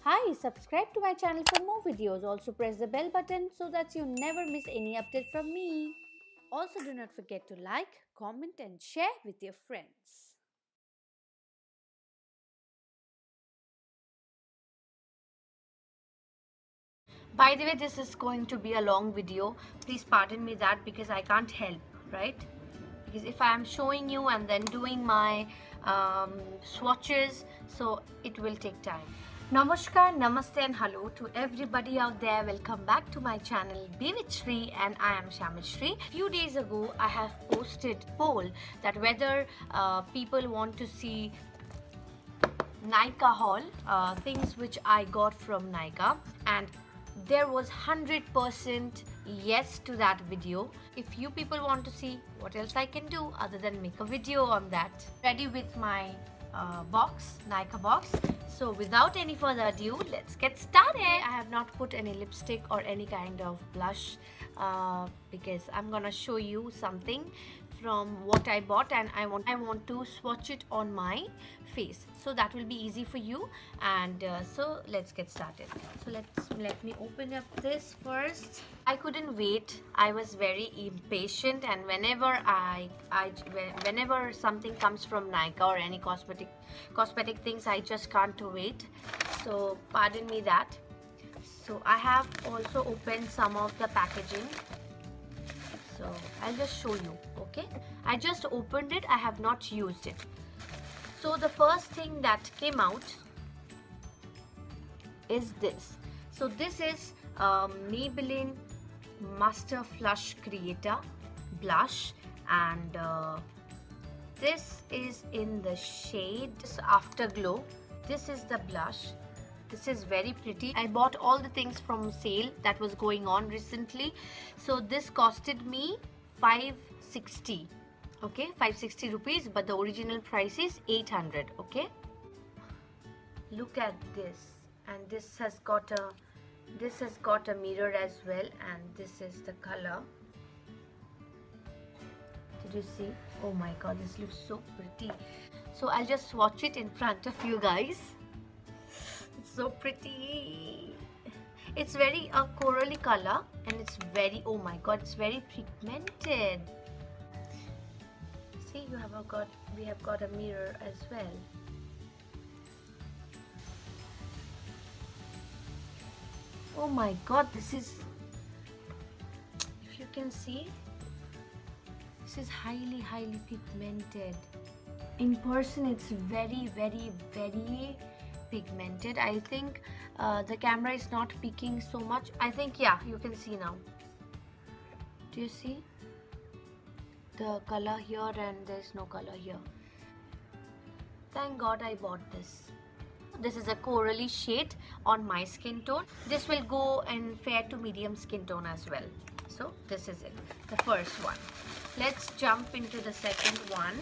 Hi, subscribe to my channel for more videos. Also press the bell button so that you never miss any update from me. Also do not forget to like, comment and share with your friends. By the way, this is going to be a long video. Please pardon me that because I can't help, right? Because if I am showing you and then doing my swatches, so it will take time. Namaskar, namaste and hello to everybody out there. Welcome back to my channel Bewidshree and I am SHYAMASREE. Few days ago I have posted a poll that whether people want to see Nykaa haul, things which I got from Nykaa, and there was 100% yes to that video. If you people want to see what else I can do other than make a video on that. Ready with my box, Nykaa box. So without any further ado, let's get started. I have not put any lipstick or any kind of blush because I'm gonna show you something from what I bought and I want to swatch it on my face, so that will be easy for you. And so let's get started. So let me open up this first. I couldn't wait. I was very impatient, and whenever whenever something comes from Nykaa or any cosmetic things, I just can't wait. So pardon me that. So I have also opened some of the packaging. So I'll just show you, okay? I just opened it, I have not used it. So the first thing that came out is this. So this is Maybelline Master Flush Creator Blush, and this is in the shade Afterglow. This is the blush. This is very pretty. I bought all the things from sale that was going on recently. So this costed me 560. Okay, 560 rupees, but the original price is 800. Okay. Look at this, and this has got a mirror as well, and this is the color. Did you see? Oh my god, this looks so pretty. So I'll just swatch it in front of you guys. So pretty. It's very corally color, and it's very, oh my god, it's very pigmented. See, we have got a mirror as well. Oh my god, this is, if you can see, this is highly pigmented. In person it's very pigmented. I think the camera is not picking so much. I think, yeah, you can see now. Do you see the color here, and there's no color here? Thank god I bought this. This is a corally shade on my skin tone. This will go in fair to medium skin tone as well. So this is it, the first one. Let's jump into the second one.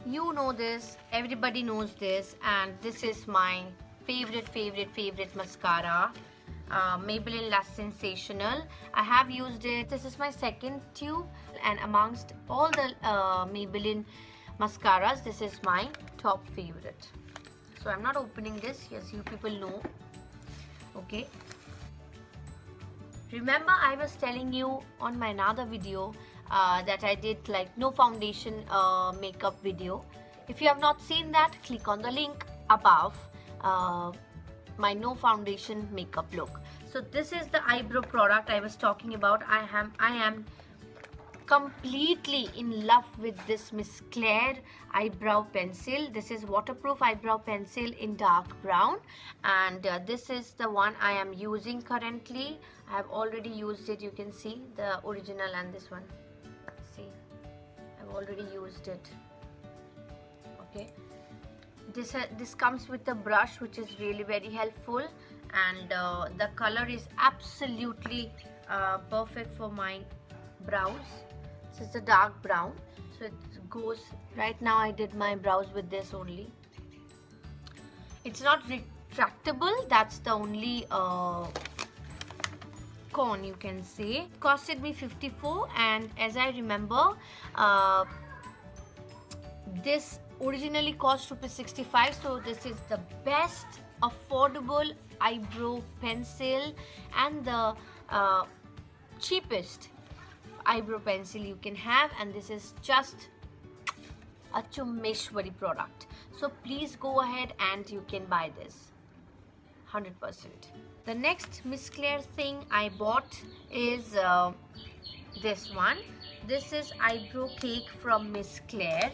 You know this, everybody knows this, and this is my favorite mascara, Maybelline Lash Sensational. I have used it. This is my second tube, and amongst all the Maybelline mascaras, this is my top favorite. So I'm not opening this, yes, you people know. Okay, remember I was telling you on my another video that I did like no foundation makeup video. If you have not seen that, click on the link above, my no foundation makeup look. So this is the eyebrow product I was talking about. I am completely in love with this Miss Claire eyebrow pencil. This is waterproof eyebrow pencil in dark brown, and this is the one I am using currently. I have already used it. You can see the original and this one. See, I've already used it. Okay, this comes with a brush which is really very helpful, and the color is absolutely perfect for my brows. This is the dark brown, so it goes, right now I did my brows with this only. It's not retractable, that's the only con you can say. It costed me 54, and as I remember, this originally cost rupees 65, so this is the best affordable eyebrow pencil and the cheapest eyebrow pencil you can have, and this is just a Chumeshwari product. So please go ahead and you can buy this 100%. The next Miss Claire thing I bought is this one. This is eyebrow cake from Miss Claire,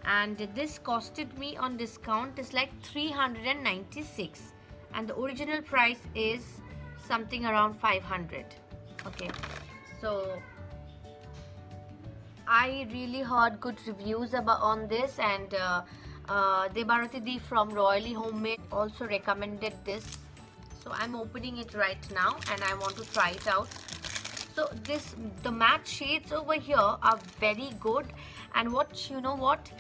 and this costed me on discount is like 396, and the original price is something around 500. Okay, so I really heard good reviews on this, and Debarati Di from Royally Homemade also recommended this. So I'm opening it right now and I want to try it out. So the matte shades over here are very good, and you know what,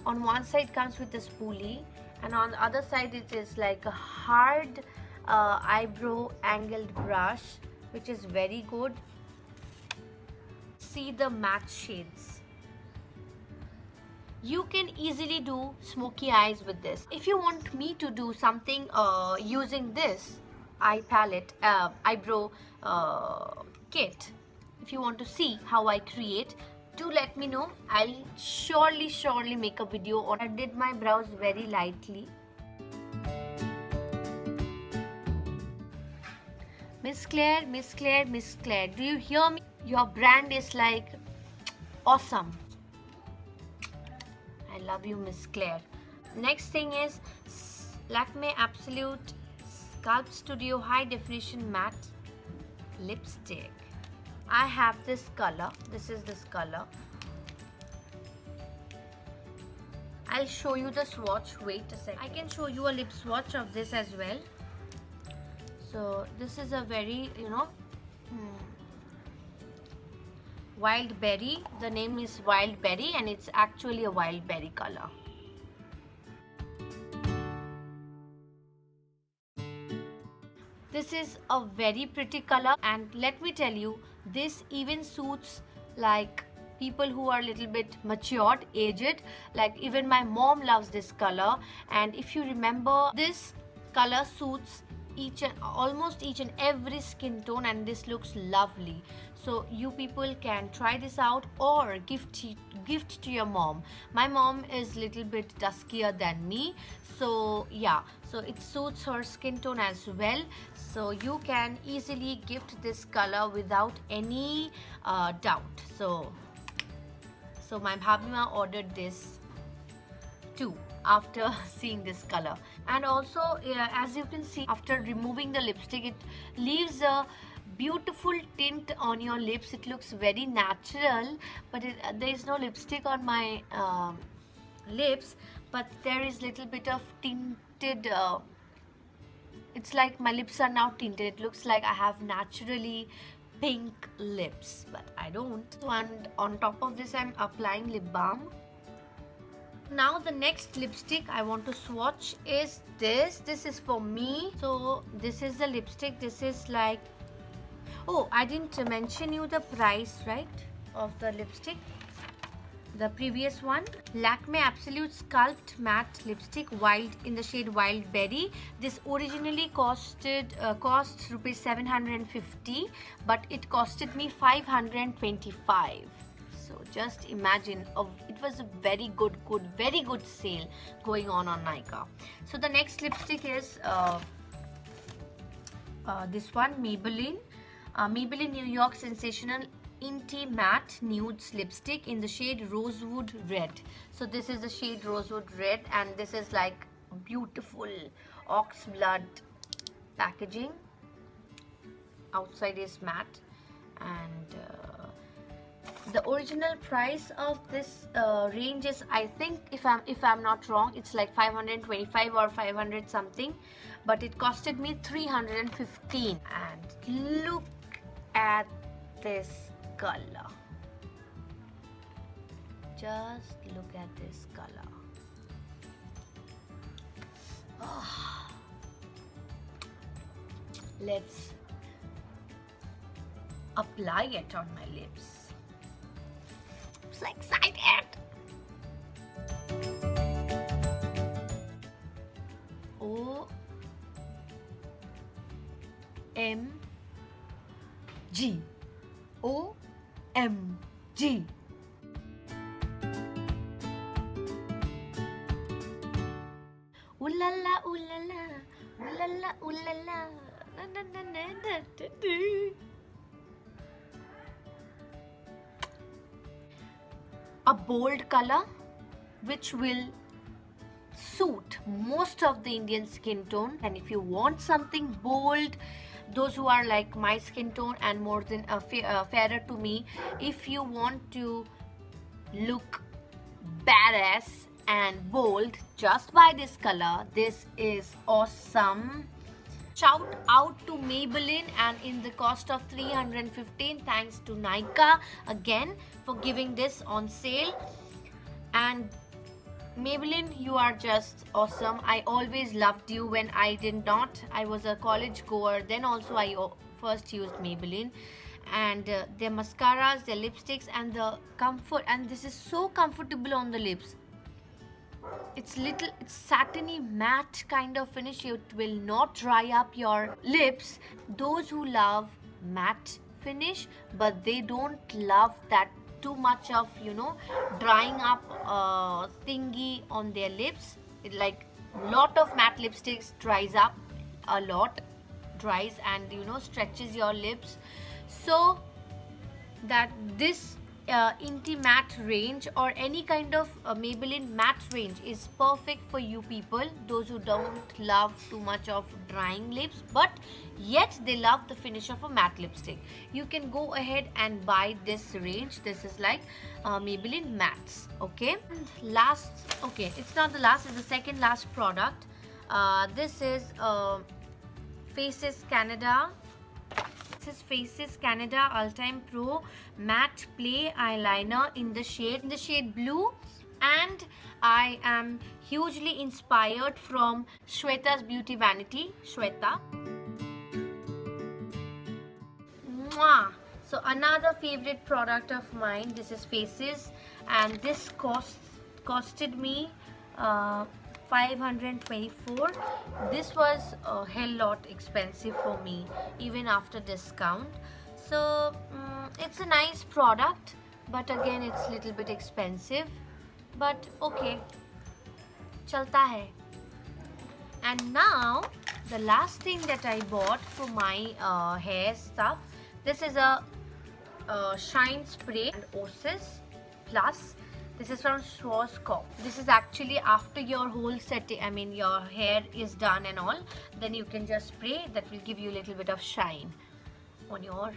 on one side comes with a spoolie, and on the other side it is like a hard eyebrow angled brush, which is very good. See the matte shades. You can easily do smoky eyes with this. If you want me to do something using this eyebrow kit, if you want to see how I create, do let me know. I'll surely make a video on. I did my brows very lightly. Miss Claire, Miss Claire, Miss Claire, do you hear me? Your brand is like awesome. I love you, Miss Claire. Next thing is Lakme Absolute Sculpt Studio High Definition Matte Lipstick. I have this color. This is this color. I'll show you the swatch. Wait a second. I can show you a lip swatch of this as well. So this is a very, wild berry. The name is wild berry, and it's actually a wild berry color. This is a very pretty color, and let me tell you, this even suits like people who are a little bit matured, aged. Like even my mom loves this color, and if you remember, this color suits almost each and every skin tone, and this looks lovely. So you people can try this out or gift to your mom. My mom is little bit duskier than me, so yeah, so it suits her skin tone as well. So you can easily gift this color without any doubt. So my bhabima ordered this too after seeing this color. And also as you can see, after removing the lipstick, it leaves a beautiful tint on your lips. It looks very natural, but there is no lipstick on my lips, but there is little bit of tinted, it's like my lips are now tinted. It looks like I have naturally pink lips, but I don't. And on top of this, I'm applying lip balm. Now the next lipstick I want to swatch is this. This is for me. So this is the lipstick. This is like, oh, I didn't mention you the price, right, of the lipstick. The previous one, Lakme Absolute Sculpt Matte Lipstick in the shade Wild Berry. This originally costs rupees 750, but it costed me 525. So just imagine, it was a very good sale going on Nykaa. So the next lipstick is this one, Maybelline New York Sensational Inti Matte Nudes Lipstick in the shade Rosewood Red. So this is the shade Rosewood Red, and this is like beautiful ox blood packaging. Outside is matte, and the original price of this range is, I think, if I'm not wrong, it's like 525 or 500 something, but it costed me 315. And look at this color. Just look at this color. Oh. Let's apply it on my lips. I'm so excited. Oh OMG. OMG. Ooh la la, ooh la la, ooh la la, ooh la la. Na, na, na, na, na, na, na. A bold color which will suit most of the Indian skin tone. And if you want something bold, those who are like my skin tone and more than fairer to me, if you want to look badass and bold, just buy this color. This is awesome. Shout out to Maybelline, and in the cost of 315, thanks to Nykaa again for giving this on sale. And Maybelline, you are just awesome. I always loved you when I was a college goer. Then also I first used Maybelline, and their mascaras, their lipsticks, and the comfort, and this is so comfortable on the lips. It's satiny matte kind of finish. It will not dry up your lips. Those who love matte finish but they don't love that too much of, you know, drying up thingy on their lips. Like lot of matte lipsticks dries up a lot, dries and, you know, stretches your lips. So that this Inti-Matte range or any kind of Maybelline matte range is perfect for you people, those who don't love too much of drying lips but yet they love the finish of a matte lipstick. You can go ahead and buy this range. This is like Maybelline mattes. Okay, and last, okay, it's not the last, it's the second last product. This is Faces Canada. This is Faces Canada All-Time Pro Matte Play Eyeliner in the shade blue, and I am hugely inspired from Shweta's Beauty Vanity. Shweta. Mwah! So another favorite product of mine. This is Faces, and this costed me 524. This was a hell lot expensive for me even after discount. So it's a nice product, but again it's a little bit expensive, but okay, chalta hai. And now the last thing that I bought for my hair stuff, this is a shine spray and Oasis Plus. This is from Swatches. This is actually after your whole setting, I mean your hair is done and all, then you can just spray. That will give you a little bit of shine on your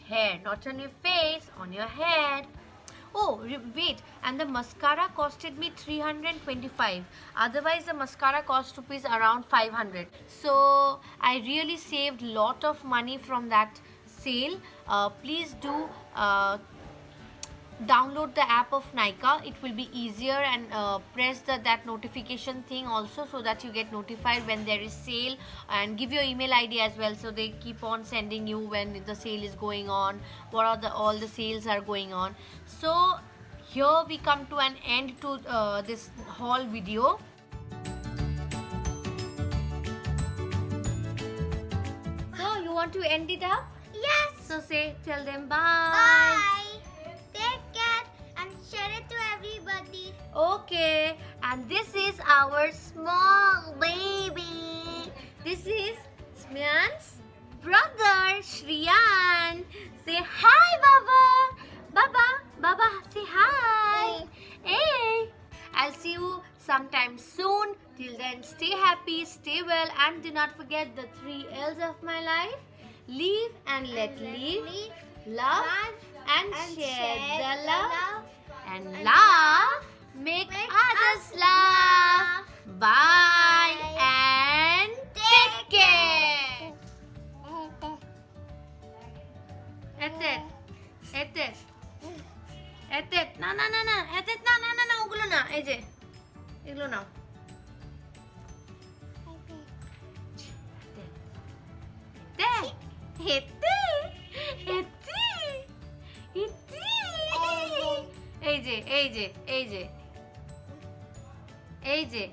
hair, not on your face, on your head. Oh wait, and the mascara costed me 325. Otherwise the mascara cost rupees around 500. So I really saved lot of money from that sale. Please do download the app of Nykaa. It will be easier, and press that notification thing also, so that you get notified when there is sale, and give your email ID as well, so they keep on sending you when the sale is going on, what are all the sales are going on. So here we come to an end to this haul video. So you want to end it up? Yes. So tell them bye. Bye. Take care and share it to everybody. Okay, and this is our small baby. This is Smyan's brother, Shriyan. Say hi, Baba. Baba, Baba, say hi. Hey. I'll see you sometime soon. Till then, stay happy, stay well, and do not forget the 3 L's of my life. Live and let live. Love and share the love. And laugh, make others laugh. Bye and take care. Etet. Na. Etet na. Ugulo na. Eje. Iglo na. AJ.